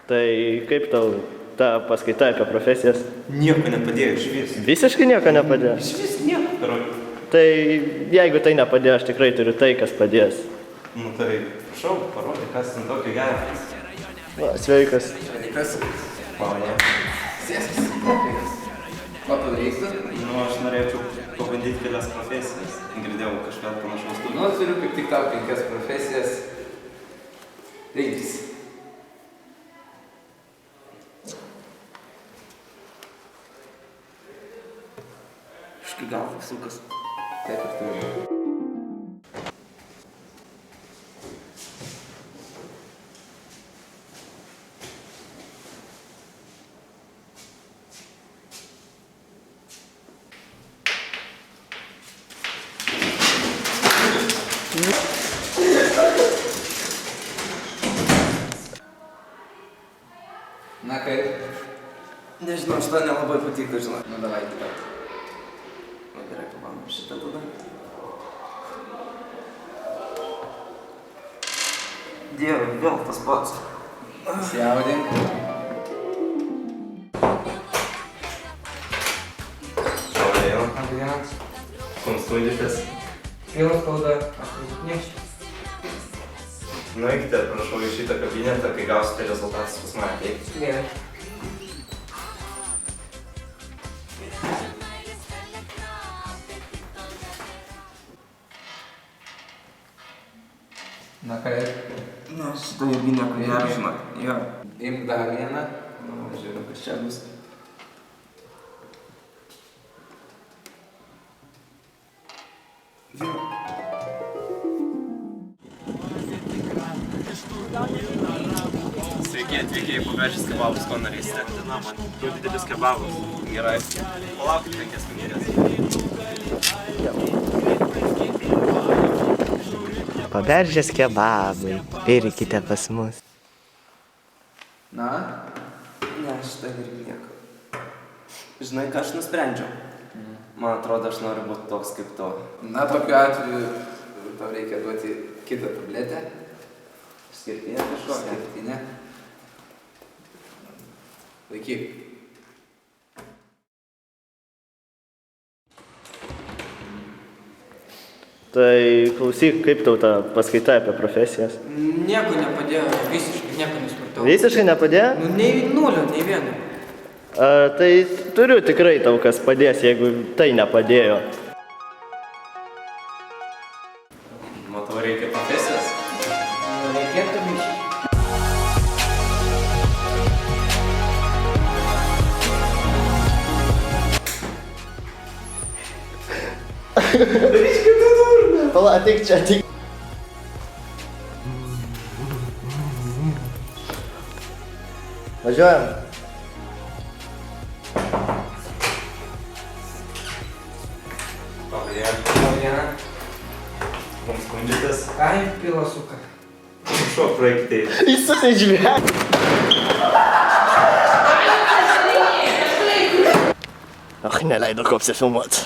Tai kaip tau ta paskaita apie profesijas? Nieko nepadėjo, išvis. Visiškai nieko nepadėjo? Išvis nieko. Tai jeigu tai nepadėjo, aš tikrai turiu tai, kas padės. Nu tai, prašau, parodė, kas ten tokio gero. Va, sveikas. Sveikas. Malonė. Sėskis. Ko padarysi? Nu, aš norėčiau pabandyti kelias profesijas. Girdėjau kažką panašaus. Nu, turiu kaip tik tau 5 profesijas. Rinkis. Iškai gal sukas. Taip ir turiu. Na kaip? Nežinau, šitą nelabai patiko, žinai. Nu, davai kitą. Nu, gerai, pabandom šitą tada. Dieve, vėl tas pats. Siaudink. Šiaurėjo. Konstundžikas. Pilnas spauda. Nieks. Nueikite, prašau, į šitą kabinetą, kai gausite rezultatus pas mane teikti. Gerai. Na kaip? Na, šitą irgi nieko nėra, žinok. Jo. Imk dar vieną. Nu, žiūrėjau, kas čia bus. Sveiki atvykę į Paberžės kebabus, ko norėsite? Na, man jau didelis kebabas. Gerai. Palaukit 5 minutės. Paberžės kebabai. Pirkite pas mus. Na? Ne, šitą irgi nieko. Žinai, ką aš nusprendžiau? Man atrodo, aš noriu būti toks kaip tu. Na, tokiu atveju tau reikia duoti kitą tabletę. Skirtinė kažkokia. Skirtinę. Laikyk. Tai klausyk, kaip tau ta paskaita apie profesijas? Nieko nepadėjo, visiškai nieko nesupratau. Visiškai nepadėjo? Nu, nei nulio, nei vieno. Tai turiu tikrai tau, kas padės, jeigu tai nepadėjo. Matau, reikia profesijas. Nu, reikėtų biškį. Pala, ateik čia, ateik. Važiuojam. Pavadien. Konstundžikas. Ai, pila suka. Prašau, praeikite. Įsusižvė. Ach, neleido kopsė filmuot.